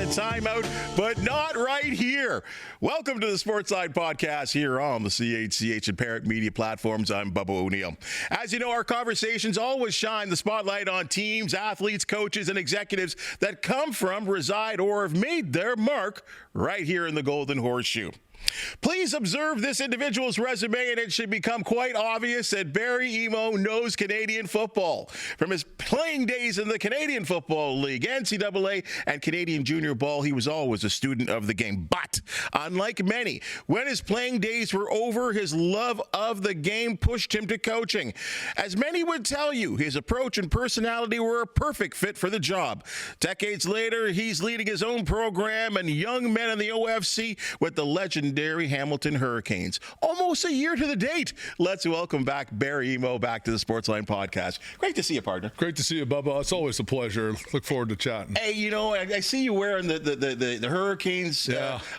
timeout, but not right here. Welcome to the Sportsline Podcast here on the CHCH and Parent Media platforms. I'm Bubba O'Neill. As you know, our conversations always shine the spotlight on teams, athletes, coaches, and executives that come from, reside, or have made their mark right here in the Golden Horseshoe. Please observe this individual's resume, and it should become quite obvious that Barry Emo knows Canadian football. From his playing days in the Canadian Football League, NCAA, and Canadian Junior Ball, he was always a student of the game. But, unlike many, when his playing days were over, his love of the game pushed him to coaching. As many would tell you, his approach and personality were a perfect fit for the job. Decades later, he's leading his own program and young men in the OFC with the legendary Hamilton Hurricanes. Almost a year to the date. Let's welcome back Barry Emo back to the Sportsline Podcast. Great to see you, partner. Great to see you, Bubba. It's always a pleasure. Look forward to chatting. Hey, you know, I see you wearing the Hurricanes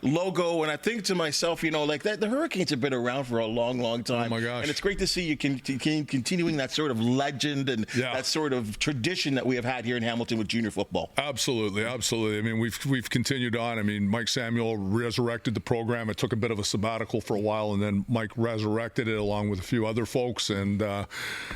logo, and I think to myself, you know, like that the Hurricanes have been around for a long, long time. Oh my gosh! And it's great to see you continuing that sort of legend and that sort of tradition that we have had here in Hamilton with junior football. Absolutely, absolutely. I mean, we've continued on. I mean, Mike Samuel resurrected the program. It took a bit of a sabbatical for a while, and then Mike resurrected it along with a few other folks, and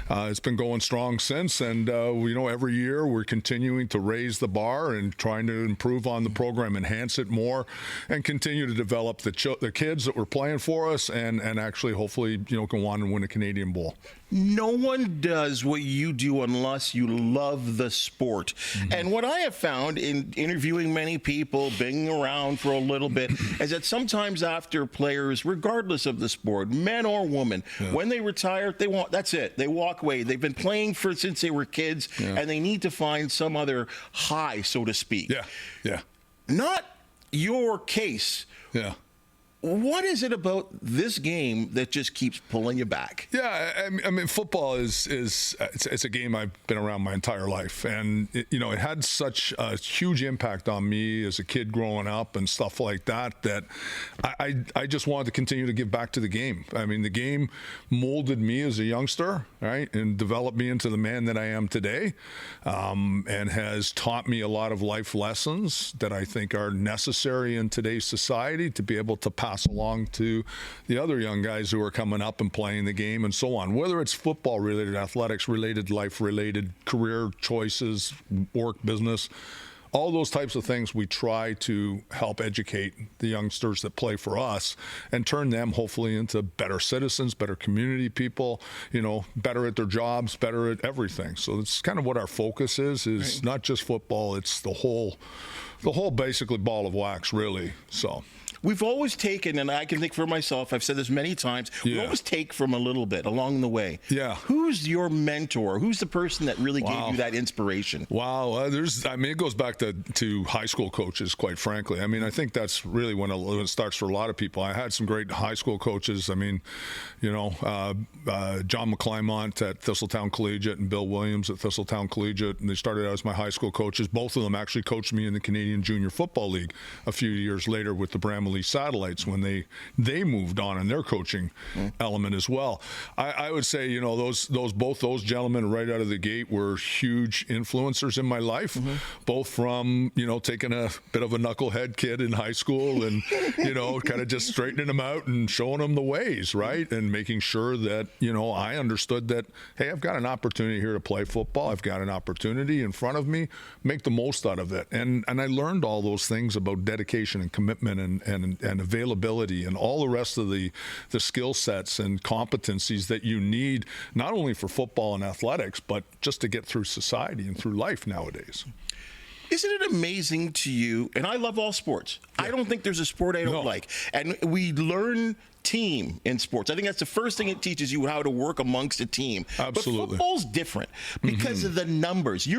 it's been going strong since. And you know, every year we're continuing to raise the bar and trying to improve on the program, enhance it more, and continue to develop the kids that were playing for us, and actually hopefully, you know, go on and win a Canadian Bowl. No one does what you do unless you love the sport. Mm-hmm. And what I have found in interviewing many people, being around for a little bit, is that sometimes after players, regardless of the sport, men or women, when they retire, that's it. They walk away. They've been playing since they were kids, and they need to find some other high, so to speak. Yeah. Not your case. Yeah. What is it about this game that just keeps pulling you back? Yeah, I mean, football is it's a game I've been around my entire life, and it had such a huge impact on me as a kid growing up and stuff like that I just wanted to continue to give back to the game. I mean, the game molded me as a youngster, right, and developed me into the man that I am today, and has taught me a lot of life lessons that I think are necessary in today's society to be able to pass along to the other young guys who are coming up and playing the game and so on. Whether it's football related, athletics related, life related, career choices, work, business, all those types of things, we try to help educate the youngsters that play for us and turn them hopefully into better citizens, better community people, you know, better at their jobs, better at everything. So it's kind of what our focus is right. Not just football, it's the whole basically ball of wax, really. So we've always taken, and I can think for myself, I've said this many times, we always take from a little bit along the way. Yeah. Who's your mentor? Who's the person that really gave you that inspiration? Wow. It goes back to high school coaches, quite frankly. I mean, I think that's really when it starts for a lot of people. I had some great high school coaches. I mean, you know, John McClymont at Thistletown Collegiate and Bill Williams at Thistletown Collegiate, and they started out as my high school coaches. Both of them actually coached me in the Canadian Junior Football League a few years later with the Bramley Satellites when they moved on in their coaching element as well. I would say, you know, both those gentlemen right out of the gate were huge influencers in my life, both from, you know, taking a bit of a knucklehead kid in high school and, you know, kind of just straightening them out and showing them the ways, right? And making sure that, you know, I understood that, hey, I've got an opportunity here to play football. I've got an opportunity in front of me, make the most out of it. And I learned all those things about dedication and commitment and availability and all the rest of the skill sets and competencies that you need, not only for football and athletics, but just to get through society and through life nowadays. Isn't it amazing to you? And I love all sports. I don't think there's a sport I don't like. And we learn team in sports. I think that's the first thing it teaches you, how to work amongst a team. Absolutely. But football's different because of the numbers.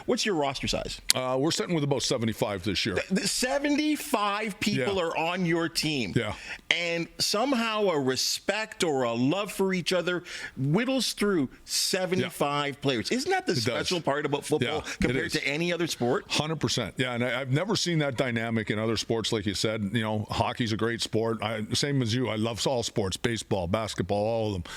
What's your roster size? We're sitting with about 75 this year. 75 people are on your team. Yeah. And somehow a respect or a love for each other whittles through 75 players. Isn't that the special part about football compared to any other sport? 100%. Yeah, and I've never seen that dynamic in other sports, like you said. You know, hockey's a great sport. Same as you. I loves all sports, baseball, basketball, all of them,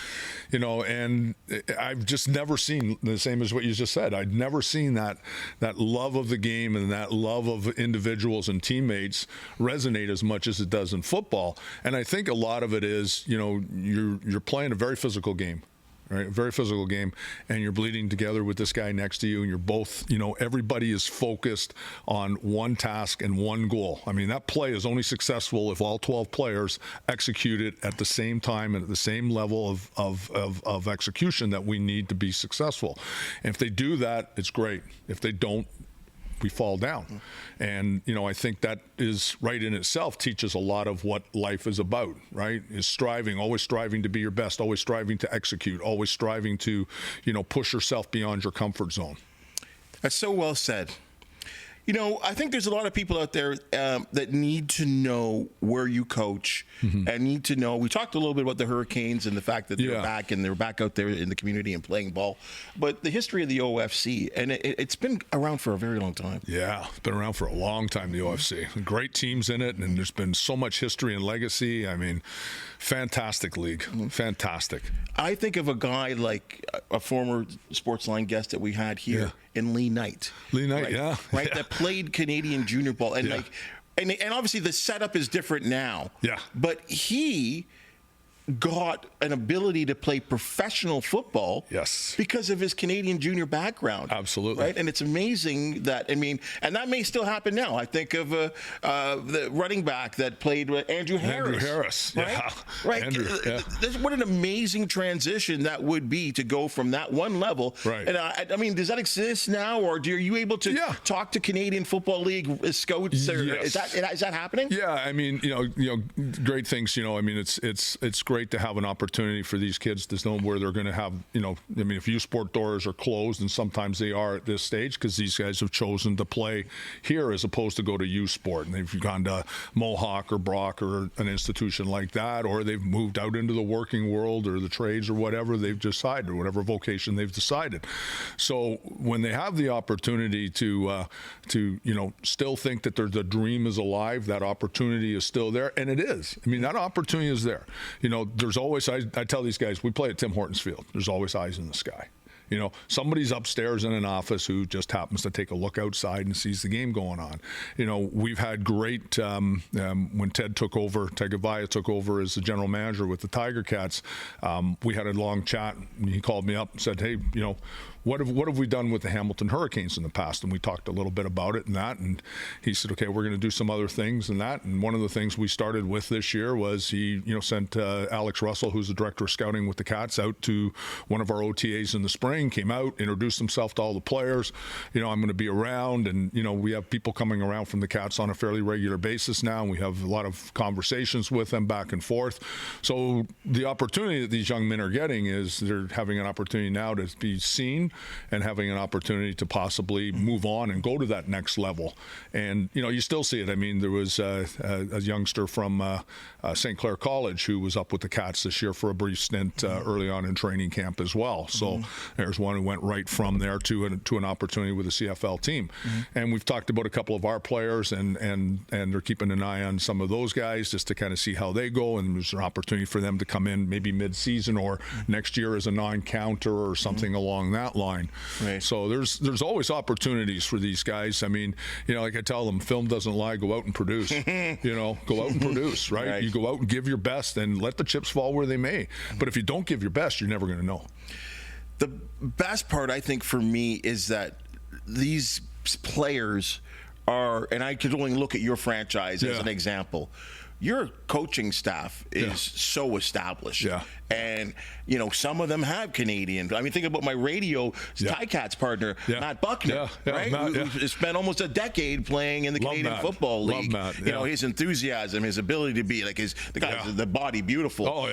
you know, and I've just never seen the same as what you just said. I'd never seen that love of the game and that love of individuals and teammates resonate as much as it does in football. And I think a lot of it is, you know, you're playing a very physical game. Right, a very physical game, and you're bleeding together with this guy next to you, and you're both, you know, everybody is focused on one task and one goal. I mean, that play is only successful if all 12 players execute it at the same time and at the same level of execution that we need to be successful. And if they do that, it's great. If they don't, we fall down. And, you know, I think that is right in itself teaches a lot of what life is about, right? Is striving, always striving to be your best, always striving to execute, always striving to, you know, push yourself beyond your comfort zone. That's so well said. You know, I think there's a lot of people out there that need to know where you coach and need to know. We talked a little bit about the Hurricanes and the fact that they're back and they're back out there in the community and playing ball. But the history of the OFC, and it's been around for a very long time. Yeah, it's been around for a long time, the OFC. Great teams in it, and there's been so much history and legacy. I mean, fantastic league. Fantastic. I think of a guy like a former Sportsline guest that we had here in Lee Knight. Lee Knight, Right, that played Canadian junior ball. And and obviously the setup is different now. Yeah. But he got an ability to play professional football because of his Canadian junior background. Absolutely. Right? And it's amazing that, I mean, and that may still happen now. I think of the running back that played with Andrew Harris. Andrew Harris, right? Right. Andrew, What an amazing transition that would be to go from that one level. Right. And I mean, does that exist now, or are you able to talk to Canadian Football League scouts? Or is that happening? Yeah, I mean, you know, great things. You know, I mean, it's great to have an opportunity for these kids to know where they're going to have, you know, I mean, if U Sport doors are closed, and sometimes they are at this stage because these guys have chosen to play here as opposed to go to U Sport, and they've gone to Mohawk or Brock or an institution like that, or they've moved out into the working world or the trades or whatever they've decided, or whatever vocation they've decided. So when they have the opportunity to you know, still think that the dream is alive, that opportunity is still there, and it is. I mean, that opportunity is there. You know, there's always, I tell these guys, we play at Tim Hortons Field. There's always eyes in the sky. You know, somebody's upstairs in an office who just happens to take a look outside and sees the game going on. You know, we've had great, when Ted Goveia took over as the general manager with the Tiger Cats, we had a long chat. He called me up and said, hey, you know, what have we done with the Hamilton Hurricanes in the past? And we talked a little bit about it and that. And he said, okay, we're going to do some other things and that. And one of the things we started with this year was he, you know, sent Alex Russell, who's the director of scouting with the Cats, out to one of our OTAs in the spring, came out, introduced himself to all the players. You know, I'm going to be around. And, you know, we have people coming around from the Cats on a fairly regular basis now. And we have a lot of conversations with them back and forth. So the opportunity that these young men are getting is they're having an opportunity now to be seen and having an opportunity to possibly move on and go to that next level. And, you know, you still see it. I mean, there was a youngster from St. Clair College who was up with the Cats this year for a brief stint early on in training camp as well. So there's one who went right from there to an opportunity with the CFL team. And we've talked about a couple of our players, and they're keeping an eye on some of those guys just to kind of see how they go. And there's an opportunity for them to come in maybe mid-season or next year as a non-counter or something along that line. Right. So there's always opportunities for these guys. I mean, you know, like I tell them, film doesn't lie, go out and produce. You know, go out and produce, right? You go out and give your best and let the chips fall where they may. But if you don't give your best, you're never going to know. The best part, I think, for me is that these players are, and I could only look at your franchise as an example, your coaching staff is so established. And, you know, some of them have Canadian. I mean, think about my radio Ticats partner, Matt Buckner, right? Who spent almost a decade playing in the Canadian Football League. You know, his enthusiasm, his ability to be like the guy's the body beautiful.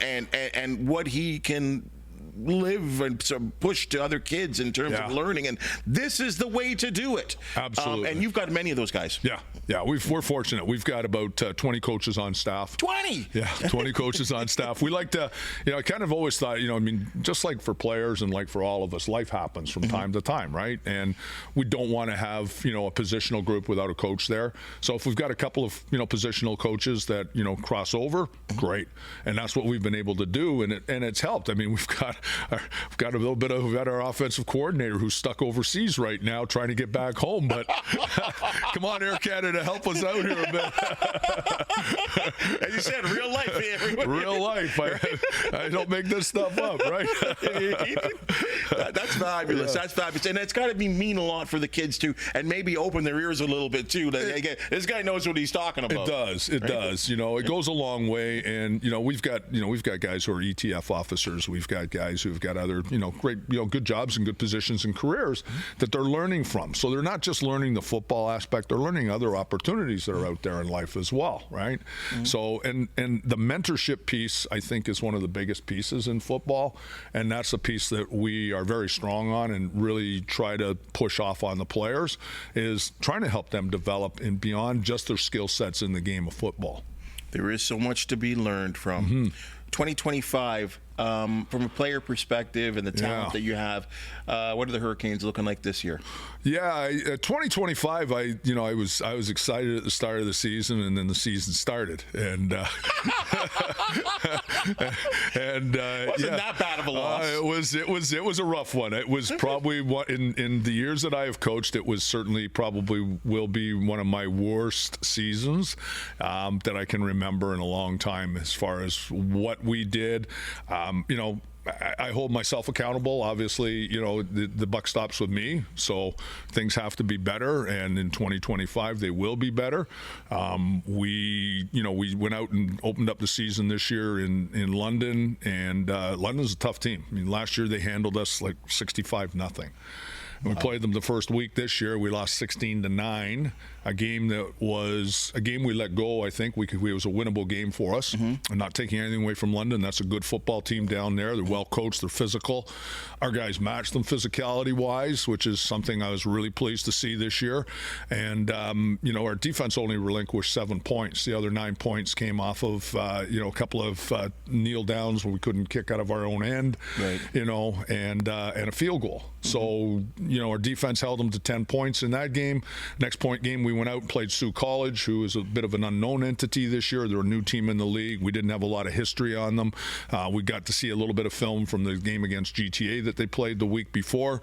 And what he can live and push to other kids in terms of learning. And this is the way to do it. Absolutely. And you've got many of those guys. Yeah, we're fortunate. We've got about 20 coaches on staff. 20? Yeah, 20 coaches on staff. We like to, I kind of always thought, just like for players and like for all of us, life happens from time to time, right? And we don't want to have, a positional group without a coach there. So if we've got a couple of, positional coaches that, cross over, great. And that's what we've been able to do, and it's helped. I mean, we've got a little bit of our offensive coordinator who's stuck overseas right now trying to get back home, but come on, Air Canada, help us out here a bit. As you said, real life. Real life. I don't make this stuff up, right? That's fabulous. Yeah. That's fabulous. And it's got to mean a lot for the kids, too, and maybe open their ears a little bit, too. This guy knows what he's talking about. It does. It goes a long way. And, we've got guys who are ETF officers. We've got guys who've got other, great, good jobs and good positions and careers that they're learning from. So they're not just learning the football aspect, they're learning other opportunities that are out there in life as well, right? So, and the mentorship piece, I think, is one of the biggest pieces in football. And that's a piece that we are very strong on and really try to push off on the players, is trying to help them develop in beyond just their skill sets in the game of football. There is so much to be learned from. 2025, from a player perspective and the talent that you have, what are the Hurricanes looking like this year? Yeah, 2025. I was excited at the start of the season, and then the season started, and wasn't that bad of a loss? It was a rough one. It was probably in the years that I have coached, it was certainly probably will be one of my worst seasons that I can remember in a long time, as far as what we did. I hold myself accountable. Obviously, the buck stops with me, so things have to be better. And in 2025, they will be better. We went out and opened up the season this year in London, and London's a tough team. I mean, last year they handled us like 65-0. We played them the first week this year. We lost 16-9. A game we let go. I think it was a winnable game for us. I'm not taking anything away from London. That's a good football team down there. They're well coached. They're physical. Our guys matched them physicality-wise, which is something I was really pleased to see this year. And our defense only relinquished 7 points. The other 9 points came off of a couple of kneel downs when we couldn't kick out of our own end, right. And a field goal. So our defense held them to 10 points in that game. Next game, we went out and played Sioux College, who is a bit of an unknown entity this year. They're a new team in the league. We didn't have a lot of history on them. We got to see a little bit of film from the game against GTA that they played the week before.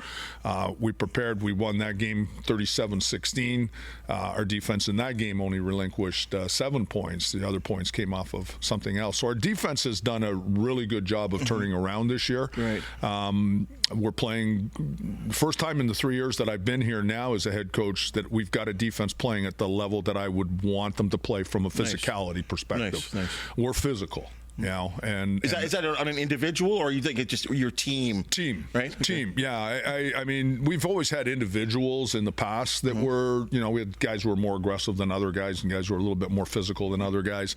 We prepared. We won that game 37-16. Our defense in that game only relinquished 7 points. The other points came off of something else. So our defense has done a really good job of turning around this year. Right. We're playing first time in the 3 years that I've been here now as a head coach that we've got a defense playing at the level that I would want them to play from a physicality perspective. Nice. We're physical. And is that on an individual, or you think it's just your team? Team, right? Team, yeah. I mean, we've always had individuals in the past that were, we had guys who were more aggressive than other guys, and guys who were a little bit more physical than other guys.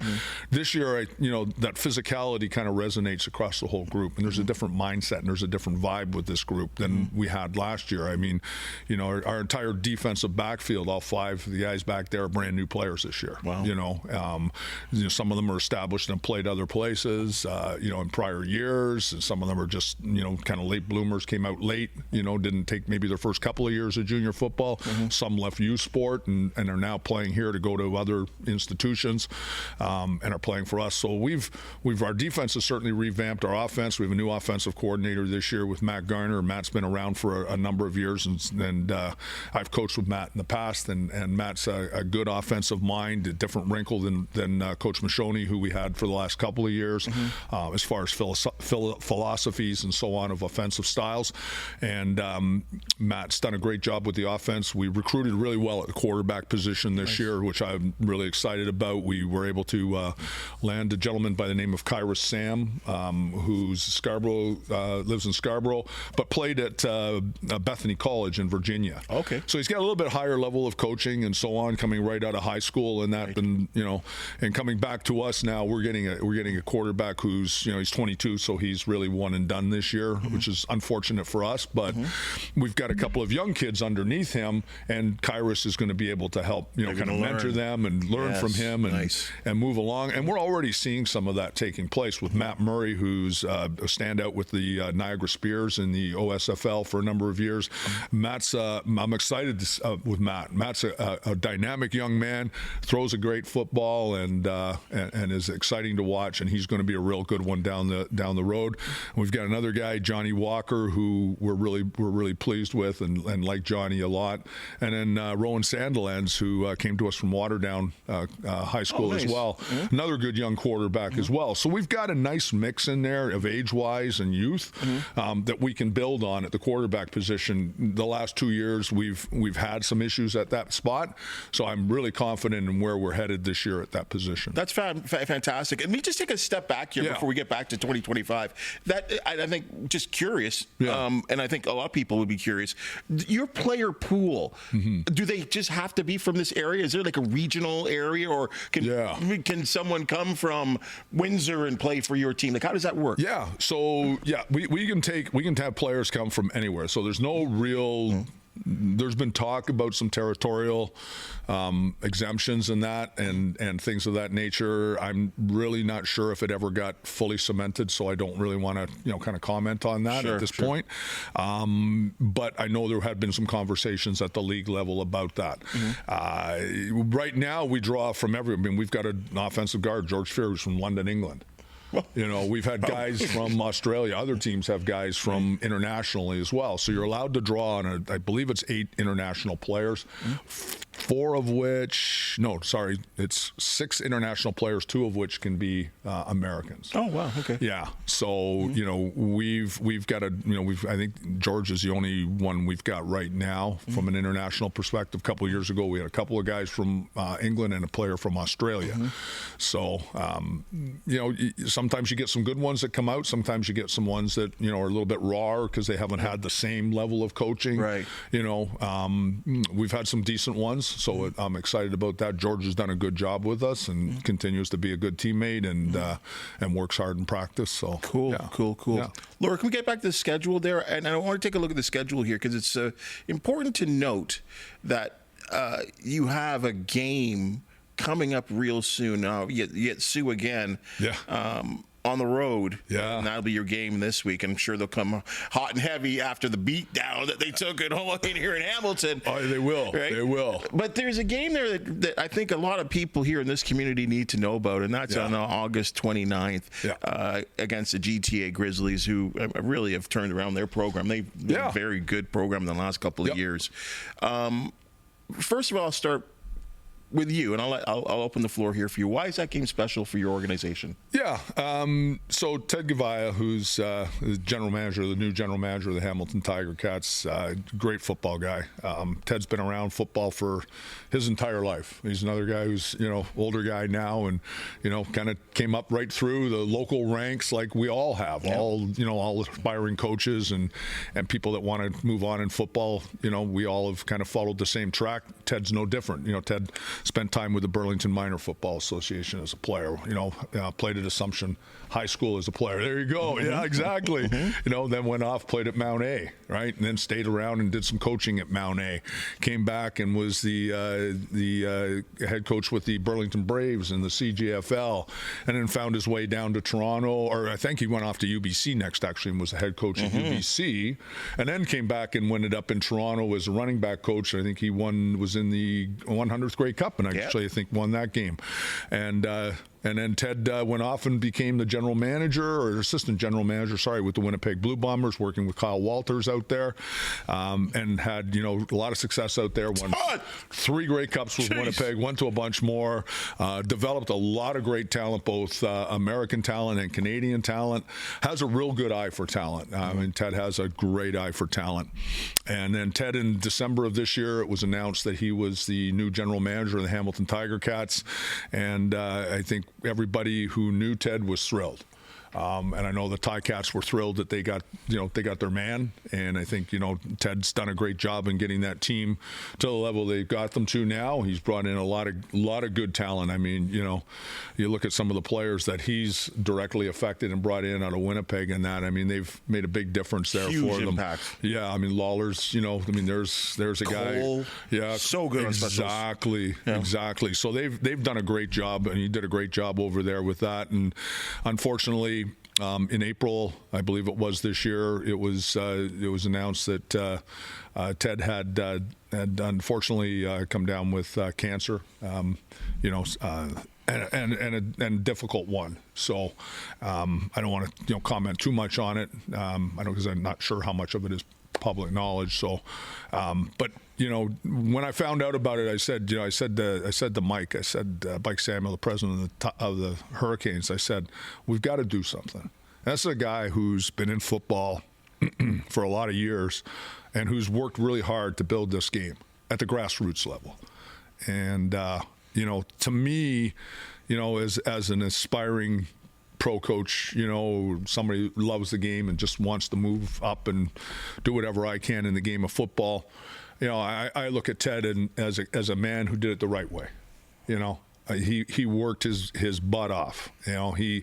This year, that physicality kind of resonates across the whole group, and there's a different mindset and there's a different vibe with this group than we had last year. I mean, our entire defensive backfield, all 5 of the guys back there, are brand new players this year. Wow. Some of them are established and played other places, in prior years. And some of them are just, kind of late bloomers, came out late, didn't take maybe their first couple of years of junior football. Some left youth sport and are now playing here to go to other institutions and are playing for us. So our defense has certainly revamped our offense. We have a new offensive coordinator this year with Matt Garner. Matt's been around for a number of years, and I've coached with Matt in the past, and Matt's a good offensive mind, a different wrinkle than Coach Michoni, who we had for the last couple of years, as far as philosophies and so on of offensive styles. And Matt's done a great job with the offense. We recruited really well at the quarterback position this year, which I'm really excited about. We were able to land a gentleman by the name of Kairos Sam, who's Scarborough, lives in Scarborough, but played at Bethany College in Virginia. Okay. So he's got a little bit higher level of coaching and so on, coming right out of high school and that, right. And coming back to us now, we're getting a quarterback who's, he's 22, so he's really one and done this year, which is unfortunate for us. But we've got a couple of young kids underneath him, and Kairos is going to be able to help, kind of mentor them and learn from him and move along. And we're already seeing some of that taking place with Matt Murray, who's a standout with the Niagara Spears in the OSFL for a number of years. I'm excited with Matt. Matt's a dynamic young man, throws a great football, and is exciting to watch. And he's going to be a real good one down the road. We've got another guy, Johnny Walker, who we're really pleased with and like Johnny a lot. And then Rowan Sandilands, who came to us from Waterdown High School as well. Another good young quarterback as well. So we've got a nice mix in there of age-wise and youth that we can build on at the quarterback position. The last 2 years, we've had some issues at that spot. So I'm really confident in where we're headed this year at that position. That's fantastic. And let me just take a step back here before we get back to 2025. That I think, just curious, and I think a lot of people would be curious. Your player pool, do they just have to be from this area? Is there like a regional area, or can someone come from Windsor and play for your team? Like, how does that work? Yeah. So we can have players come from anywhere. So there's no real. There's been talk about some territorial exemptions and things of that nature. I'm really not sure if it ever got fully cemented, so I don't really want to kind of comment on that at this point. But I know there have been some conversations at the league level about that. Right now, we draw from we've got an offensive guard, George Fear, who's from London, England. We've had guys from Australia. Other teams have guys from internationally as well. So you're allowed to draw on, I believe it's 8 international players, it's 6 international players, 2 of which can be Americans. Oh, wow. Okay. Yeah. So, we've got I think George is the only one we've got right now from an international perspective. A couple of years ago, we had a couple of guys from England and a player from Australia. So, sometimes you get some good ones that come out. Sometimes you get some ones that, are a little bit raw because they haven't had the same level of coaching. Right. We've had some decent ones, so I'm excited about that. George has done a good job with us and continues to be a good teammate and works hard in practice. So cool. Yeah. Laura, can we get back to the schedule there? And I want to take a look at the schedule here because it's important to note that you have a game coming up real soon. You get Sioux again on the road. Yeah. And that'll be your game this week. I'm sure they'll come hot and heavy after the beat down that they took at home here in Hamilton. Oh, they will. Right? They will. But there's a game there that I think a lot of people here in this community need to know about, and that's on August 29th against the GTA Grizzlies, who really have turned around their program. They've been a very good program in the last couple of years. First of all, I'll start with you, and I'll open the floor here for you. Why is that game special for your organization? Yeah. So Ted Goveia, who's the general manager, the new general manager of the Hamilton Tiger Cats, great football guy. Ted's been around football for his entire life. He's another guy who's older guy now, and kind of came up right through the local ranks like we all have. All aspiring coaches and people that want to move on in football. We all have kind of followed the same track. Ted's no different. Ted spent time with the Burlington Minor Football Association as a player, played at Assumption High School as a player. There you go. Yeah, exactly. Then went off, played at Mount A, right? And then stayed around and did some coaching at Mount A. Came back and was the head coach with the Burlington Braves in the CGFL, and then found his way down to Toronto, or I think he went off to UBC next, actually, and was the head coach at UBC, and then came back and ended up in Toronto as a running back coach. I think he was in the 100th Grey Cup, and actually I think won that game. And then Ted went off and became the general manager, or assistant general manager, with the Winnipeg Blue Bombers, working with Kyle Walters out there, and had, a lot of success out there. Won 3 Grey Cups with Winnipeg, went to a bunch more, developed a lot of great talent, both American talent and Canadian talent, has a real good eye for talent. Ted has a great eye for talent. And then Ted, in December of this year, it was announced that he was the new general manager of the Hamilton Tiger Cats, and I think everybody who knew Ted was thrilled. And I know the Ticats were thrilled that they got their man. And I think, Ted's done a great job in getting that team to the level they've got them to now. He's brought in a lot of good talent. I mean, you look at some of the players that he's directly affected and brought in out of Winnipeg and that. I mean, they've made a big difference there for them. Impact. Yeah, I mean, Lawler's, there's a Cole, guy. Yeah, so good on specials. Exactly. So they've done a great job, and he did a great job over there with that. And unfortunately, in April, I believe it was this year, it was announced that Ted had unfortunately come down with cancer. And a difficult one. So I don't want to comment too much on it. I know because I'm not sure how much of it is public knowledge. So, but when I found out about it, I said to Mike, Mike Samuel, the president of the Hurricanes, I said, we've got to do something. That's a guy who's been in football for a lot of years and who's worked really hard to build this game at the grassroots level. And to me, as an aspiring pro coach, somebody who loves the game and just wants to move up and do whatever I can in the game of football, I look at Ted as a man who did it the right way. He worked his butt off. He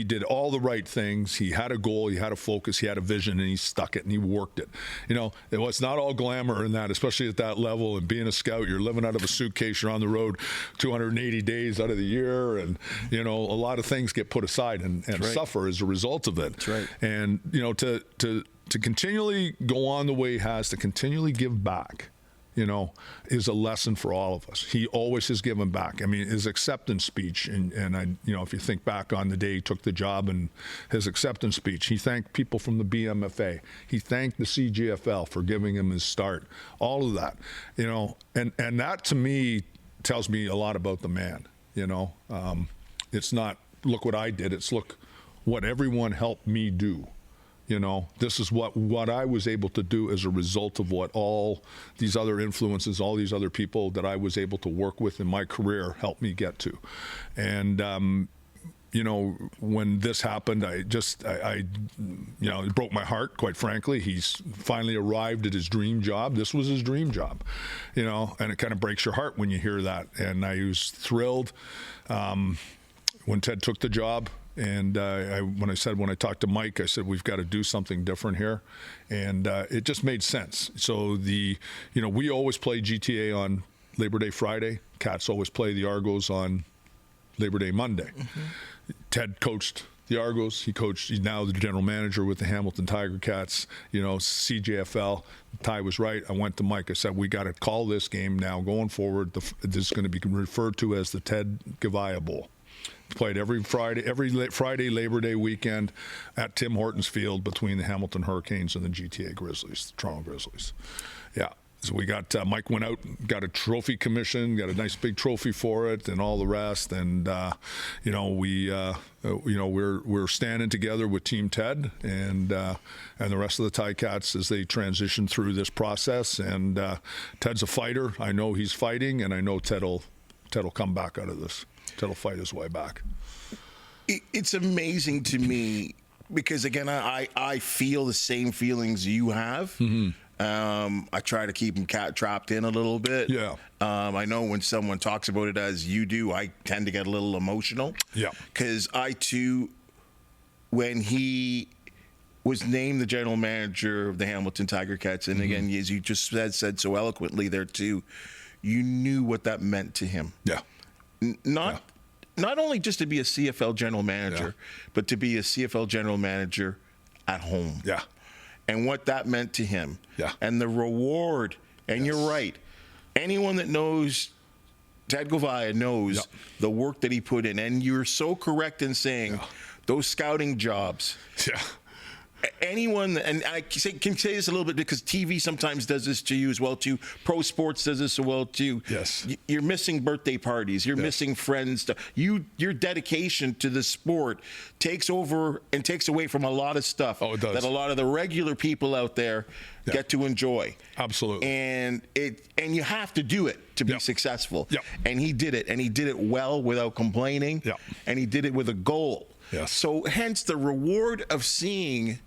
did all the right things. He had a goal, he had a focus, he had a vision, and he stuck it and he worked it. It was not all glamour in that, especially at that level. And being a scout, you're living out of a suitcase, you're on the road 280 days out of the year, and a lot of things get put aside and suffer as a result of it. That's right. And to continually go on the way he has, to continually give back, is a lesson for all of us. He always has given back. I mean, his acceptance speech, and I, if you think back on the day he took the job and his acceptance speech, he thanked people from the BMFA. He thanked the CGFL for giving him his start. All of that, and that to me tells me a lot about the man. It's not look what I did. It's look what everyone helped me do. This is what I was able to do as a result of what all these other influences, all these other people that I was able to work with in my career helped me get to. And, when this happened, it broke my heart, quite frankly. He's finally arrived at his dream job. This was his dream job, and it kind of breaks your heart when you hear that. And I was thrilled when Ted took the job. And when I talked to Mike, I said, we've got to do something different here. And it just made sense. So we always play GTA on Labor Day Friday. Cats always play the Argos on Labor Day Monday. Mm-hmm. Ted coached the Argos. He's now the general manager with the Hamilton Tiger Cats, CJFL. Ty was right. I went to Mike. I said, we got to call this game now going forward. This is going to be referred to as the Ted Goveia Bowl. Played every Friday Labor Day weekend at Tim Hortons Field between the Hamilton Hurricanes and the GTA Grizzlies, the Toronto Grizzlies. Yeah. So we got Mike went out, got a trophy commission, got a nice big trophy for it, and all the rest. And we're standing together with Team Ted and the rest of the Ticats as they transition through this process. And Ted's a fighter. I know he's fighting, and I know Ted'll come back out of this. Ted'll fight his way back. It's amazing to me because, again, I feel the same feelings you have. Mm-hmm. I try to keep him trapped in a little bit. Yeah. I know when someone talks about it as you do, I tend to get a little emotional. Yeah. Because I, too, when he was named the general manager of the Hamilton Tiger Cats, and again, as you just said so eloquently there, too, you knew what that meant to him. Yeah. Not only just to be a CFL general manager, but to be a CFL general manager at home. Yeah. And what that meant to him. Yeah. And the reward. And you're right. Anyone that knows Ted Goveia knows the work that he put in. And you're so correct in saying those scouting jobs. Yeah. Anyone, and I can say this a little bit because TV sometimes does this to you as well too. Pro sports does this as well too. Yes. You're missing birthday parties. You're missing friends. Your dedication to the sport takes over and takes away from a lot of stuff that a lot of the regular people out there get to enjoy. Absolutely. And you have to do it to be successful. Yep. And he did it, and he did it well without complaining. Yep. And he did it with a goal. Yes. So hence the reward of seeing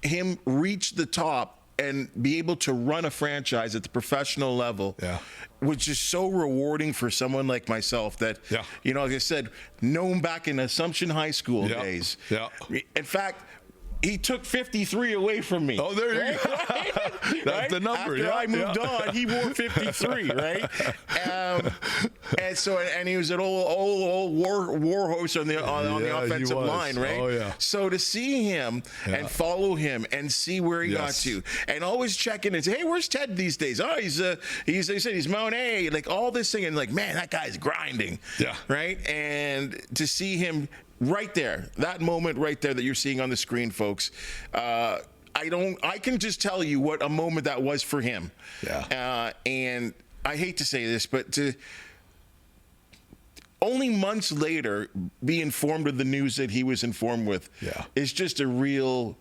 him reach the top and be able to run a franchise at the professional level was just so rewarding for someone like myself that, you know, like I said, known back in Assumption High School days. Yeah. In fact, he took 53 away from me. Oh, there you go. That's the number. After I moved on, he wore 53, right? And so, and he was an old war horse on the offensive line, right? Oh, yeah. So to see him and follow him and see where he got to, and always check in and say, hey, where's Ted these days? Oh, they said he's Mount A, like all this thing, and like, man, that guy's grinding, right? And to see him right there, that moment right there that you're seeing on the screen, folks. I can just tell you what a moment that was for him. And I hate to say this, but to only months later be informed of the news that he was informed with is just a real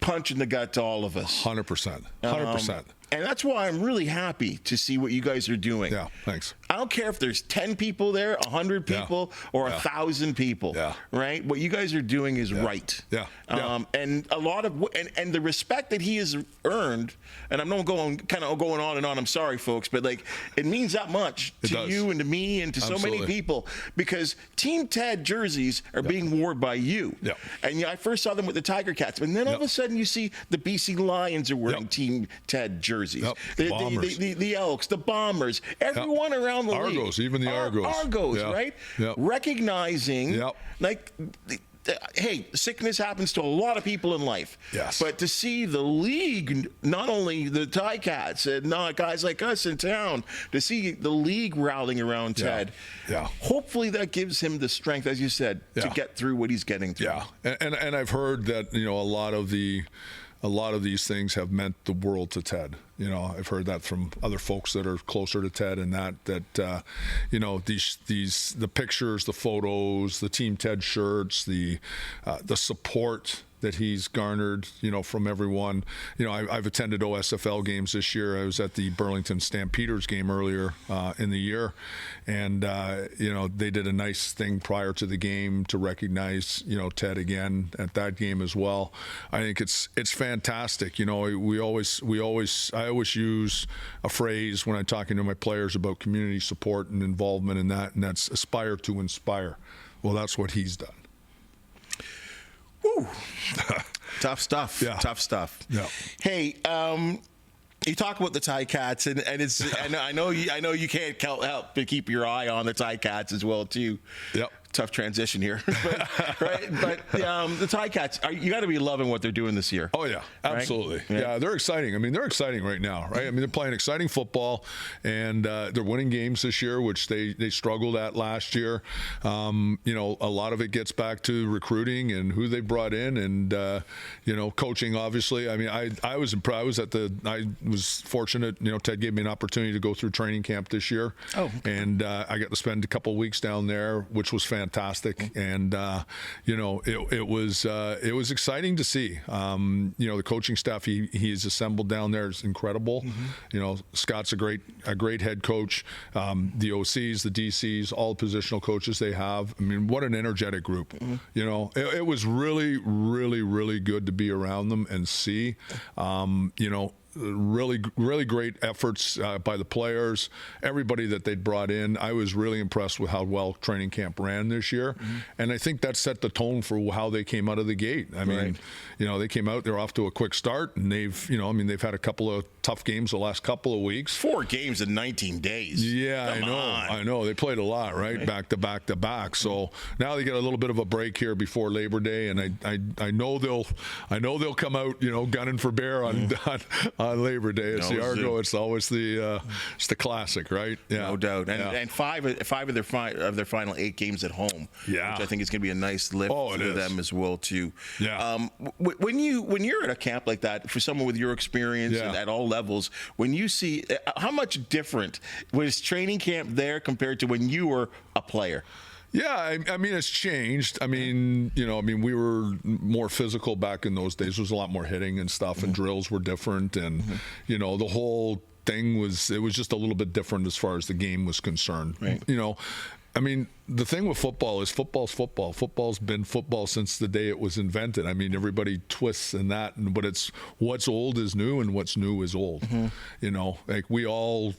punch in the gut to all of us. 100%. 100%. And that's why I'm really happy to see what you guys are doing. Yeah, thanks. I don't care if there's 10 people there, 100 people, or 1,000 people, right? What you guys are doing is right. And a lot of, and the respect that he has earned, and I'm not going on and on, I'm sorry, folks, but like, it means that much to you and to me and to so many people, because Team Ted jerseys are being worn by you. And I first saw them with the Tiger Cats, and then all of a sudden you see the BC Lions are wearing Team Ted jerseys. The Elks, the Bombers, everyone around the league. Argos, even the Argos. Argos, right? Recognizing, like, hey, sickness happens to a lot of people in life. But to see the league, not only the Ticats and not guys like us in town, to see the league rallying around Ted, hopefully that gives him the strength, as you said, to get through what he's getting through. And I've heard that, you know, a lot of these things have meant the world to Ted. You know, I've heard that from other folks that are closer to Ted, and that you know, the pictures, the photos, the Team Ted shirts, the support that he's garnered, you know, from everyone. You know, I've attended OSFL games this year. I was at the Burlington Stampeders game earlier in the year, and you know, they did a nice thing prior to the game to recognize, you know, Ted again at that game as well. I think it's fantastic. You know, I always use a phrase when I'm talking to my players about community support and involvement in that, and that's aspire to inspire. Well, that's what he's done. Woo. Tough stuff. Tough stuff. Hey, you talk about the Ticats, and it's I know you can't help but keep your eye on the Ticats as well too. Tough transition here, but, right? But the Ticats, you got to be loving what they're doing this year. Oh yeah, absolutely. Right? Yeah, they're exciting. I mean, they're exciting right now, right? I mean, they're playing exciting football, and they're winning games this year, which they struggled at last year. You know, a lot of it gets back to recruiting and who they brought in, and you know, coaching. Obviously, I mean, I was impressed. I was fortunate. You know, Ted gave me an opportunity to go through training camp this year, and I got to spend a couple of weeks down there, which was fantastic. And you know, it was exciting to see. You know, the coaching staff he's assembled down there is incredible. You know, Scott's a great head coach. The OCs, the DCs, all the positional coaches they have. I mean, what an energetic group. You know, it was really, really, really good to be around them and see. You know, really great efforts by the players, everybody that they'd brought in. I was really impressed with how well training camp ran this year, and I think that set the tone for how they came out of the gate. I mean, you know, they came out, they're off to a quick start, and they've had a couple of tough games the last couple of weeks. 4 games in 19 days. Yeah, I know. They played a lot, right? Back to back to back. So now they get a little bit of a break here before Labor Day, and I know they'll come out, you know, gunning for bear on Labor Day. It's the Argo. It's always it's the classic, right? Yeah, no doubt. And five of their final 8 games at home. Yeah, which I think is going to be a nice lift for them as well too. Yeah. When you're at a camp like that, for someone with your experience at all levels, when you see how much different was training camp there compared to when you were a player? Yeah, I mean, it's changed. I mean, you know, we were more physical back in those days. There was a lot more hitting and stuff, and drills were different, and you know, the whole thing was just a little bit different as far as the game was concerned. Right. You know, I mean, the thing with football is football's football. Football's been football since the day it was invented. I mean, everybody twists in that, but it's what's old is new and what's new is old. You know, like we all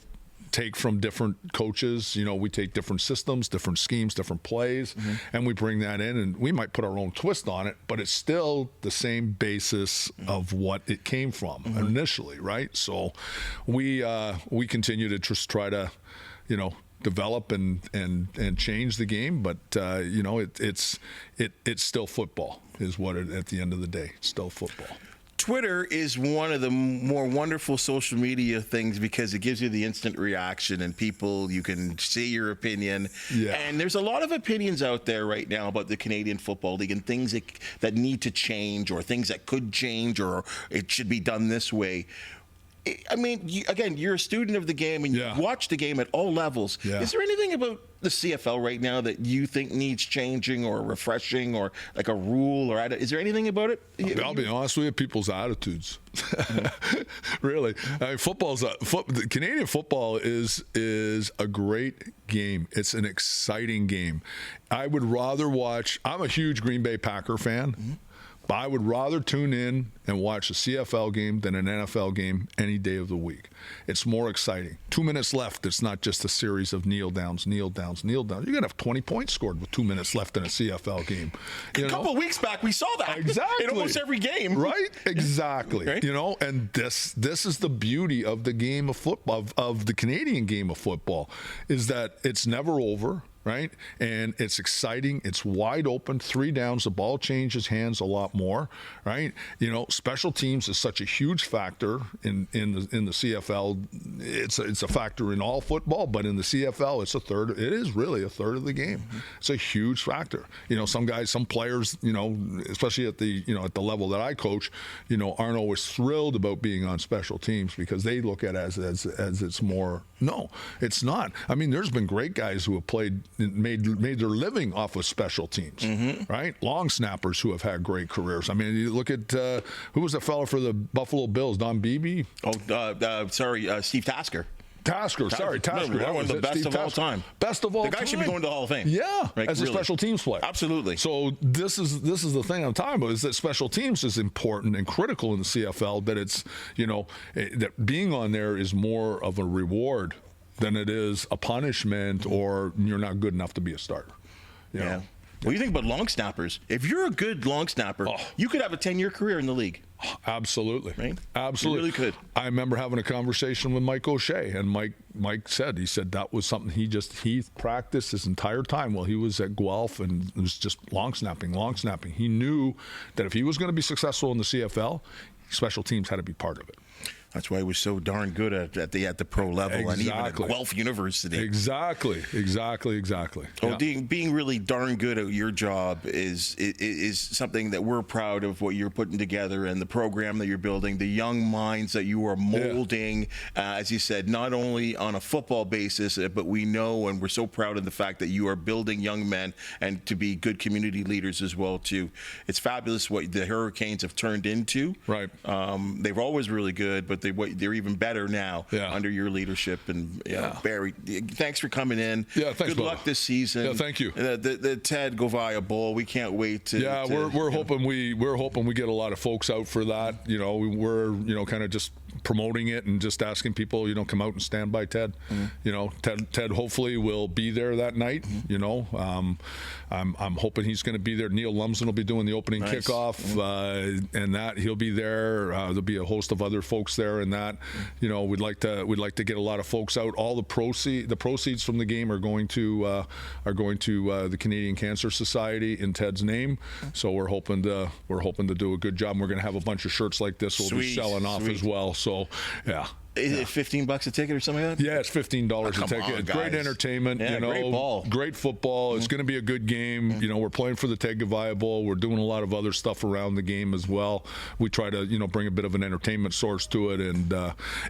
take from different coaches. You know, we take different systems, different schemes, different plays, and we bring that in, and we might put our own twist on it, but it's still the same basis of what it came from initially, right? So we continue to just try to, you know, develop and change the game, but you know, it's still football is what it, at the end of the day, it's still football. Twitter is one of the more wonderful social media things because it gives you the instant reaction and people, you can say your opinion. Yeah. And there's a lot of opinions out there right now about the Canadian Football League and things that need to change or things that could change or it should be done this way. I mean, you're a student of the game and you watch the game at all levels. Yeah. Is there anything about the CFL right now that you think needs changing or refreshing or like a rule or is there anything about it? I'll be honest with you, people's attitudes. Really, I mean, Canadian football is a great game. It's an exciting game. I would rather watch. I'm a huge Green Bay Packer fan. But I would rather tune in and watch a CFL game than an NFL game any day of the week. It's more exciting. 2 minutes left. It's not just a series of kneel downs, kneel downs, kneel downs. You're going to have 20 points scored with 2 minutes left in a CFL game. A couple of weeks back, we saw that. Exactly. In almost every game. Right? Exactly. Right? You know, and this is the beauty of the game of football, of the Canadian game of football, is that it's never over. Right? And it's exciting. It's wide open. 3 downs. The ball changes hands a lot more. Right? You know, special teams is such a huge factor in the CFL. It's a factor in all football, but in the CFL, it's a third. It is really a third of the game. It's a huge factor. You know, some players, you know, especially at the level that I coach, you know, aren't always thrilled about being on special teams because they look at it as it's more. No, it's not. I mean, there's been great guys who have made their living off of special teams, right? Long snappers who have had great careers. I mean, you look at who was the fellow for the Buffalo Bills, Don Beebe? Steve Tasker. Tasker. One of the best of all time. Best of all time. The guy should be going to the Hall of Fame. Yeah, right, as a special teams player. Absolutely. So this is the thing I'm talking about, is that special teams is important and critical in the CFL, that it's, you know, that being on there is more of a reward than it is a punishment or you're not good enough to be a starter. You know? Well, you think about long snappers. If you're a good long snapper, you could have a 10-year career in the league. Absolutely. Right? Absolutely. You really could. I remember having a conversation with Mike O'Shea, and Mike said that was something he practiced his entire time while he was at Guelph, and it was just long snapping. He knew that if he was going to be successful in the CFL, special teams had to be part of it. That's why he was so darn good at the pro level and even at Guelph University. Exactly. Well, being really darn good at your job is something that we're proud of, what you're putting together and the program that you're building, the young minds that you are molding, as you said, not only on a football basis, but we know and we're so proud of the fact that you are building young men and to be good community leaders as well, too. It's fabulous what the Hurricanes have turned into. Right. They were always really good, but they're even better now under your leadership. And Barry, thanks for coming in. Yeah, thanks. Good luck this season. Yeah, thank you. The Ted Goveia Bowl. We can't wait to. Yeah, we're hoping we get a lot of folks out for that. You know, we're kind of just promoting it and just asking people, come out and stand by Ted. You know, Ted hopefully will be there that night. You know, I'm hoping he's going to be there. Neil Lumsden will be doing the opening kickoff, and that he'll be there. There'll be a host of other folks there, and that, we'd like to get a lot of folks out. All the proceeds from the game are going to the Canadian Cancer Society in Ted's name. So we're hoping to do a good job. And we're going to have a bunch of shirts like this we'll be selling off as well. So Is it $15 a ticket or something like that? Yeah, it's $15 a ticket. It's great entertainment. Great ball. Great football. It's going to be a good game. We're playing for the Ted Goveia Bowl. We're doing a lot of other stuff around the game as well. We try to, bring a bit of an entertainment source to it, and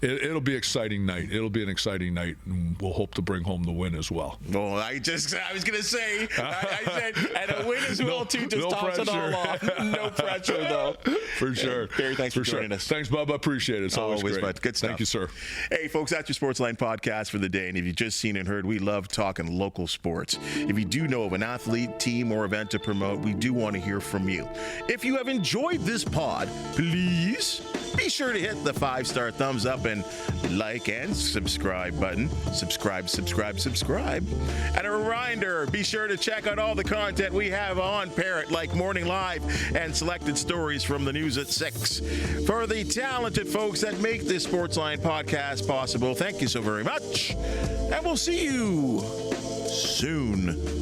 it'll be an exciting night. It'll be an exciting night, and we'll hope to bring home the win as well. Well, I was going to say, I said, and a win as well, too, just tops it all off. No pressure, though. For sure. Barry, thanks for joining us. Thanks, Bob. I appreciate it. It's always great. Bud. Good stuff. Thank you, sir. sir. Hey, folks, that's your Sportsline Podcast for the day. And if you've just seen and heard, we love talking local sports. If you do know of an athlete, team, or event to promote, we do want to hear from you. If you have enjoyed this pod, please be sure to hit the 5-star thumbs up and like and subscribe button. Subscribe. And a reminder, be sure to check out all the content we have on Parrot, like Morning Live and selected stories from the news at 6. For the talented folks that make this Sportsline Podcast possible, thank you so very much. And we'll see you soon.